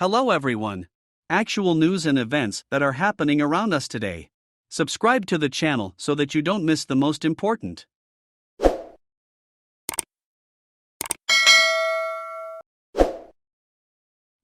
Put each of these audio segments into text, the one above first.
Hello everyone. Actual news and events that are happening around us today. Subscribe to the channel so that you don't miss the most important.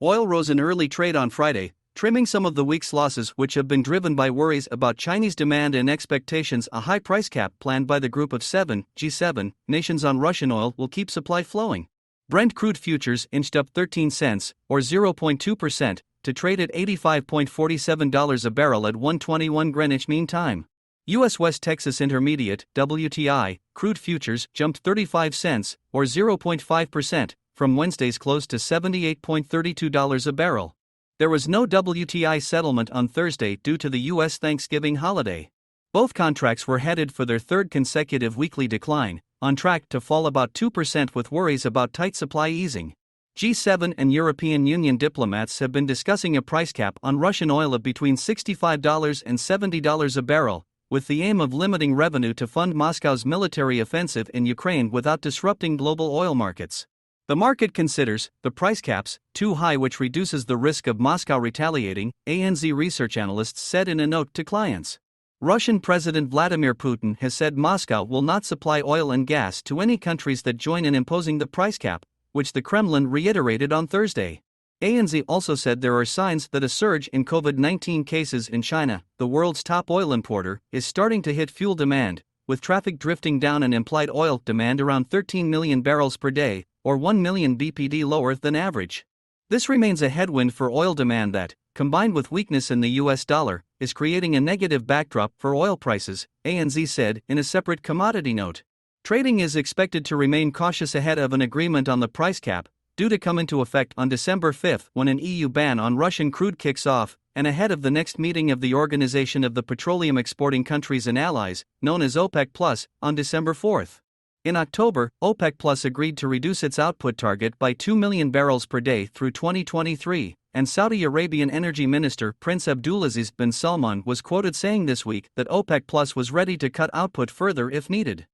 Oil rose in early trade on Friday, trimming some of the week's losses, which have been driven by worries about Chinese demand and expectations a high price cap planned by the Group of Seven (G7) nations on Russian oil will keep supply flowing. Brent crude futures inched up 13 cents, or 0.2%, to trade at $85.47 a barrel at 1:21 Greenwich Mean Time. U.S. West Texas Intermediate (WTI) crude futures jumped 35 cents, or 0.5%, from Wednesday's close to $78.32 a barrel. There was no WTI settlement on Thursday due to the U.S. Thanksgiving holiday. Both contracts were headed for their third consecutive weekly decline, on track to fall about 2% with worries about tight supply easing. G7 and European Union diplomats have been discussing a price cap on Russian oil of between $65 and $70 a barrel, with the aim of limiting revenue to fund Moscow's military offensive in Ukraine without disrupting global oil markets. The market considers the price caps too high, which reduces the risk of Moscow retaliating, ANZ research analysts said in a note to clients. Russian President Vladimir Putin has said Moscow will not supply oil and gas to any countries that join in imposing the price cap, which the Kremlin reiterated on Thursday. ANZ also said there are signs that a surge in COVID-19 cases in China, the world's top oil importer, is starting to hit fuel demand, with traffic drifting down and implied oil demand around 13 million barrels per day, or 1 million BPD lower than average. This remains a headwind for oil demand that, combined with weakness in the US dollar, is creating a negative backdrop for oil prices, ANZ said in a separate commodity note. Trading is expected to remain cautious ahead of an agreement on the price cap, due to come into effect on December 5 when an EU ban on Russian crude kicks off, and ahead of the next meeting of the Organization of the Petroleum Exporting Countries and Allies, known as OPEC+, on December 4. In October, OPEC+ agreed to reduce its output target by 2 million barrels per day through 2023, and Saudi Arabian Energy Minister Prince Abdulaziz bin Salman was quoted saying this week that OPEC+ was ready to cut output further if needed.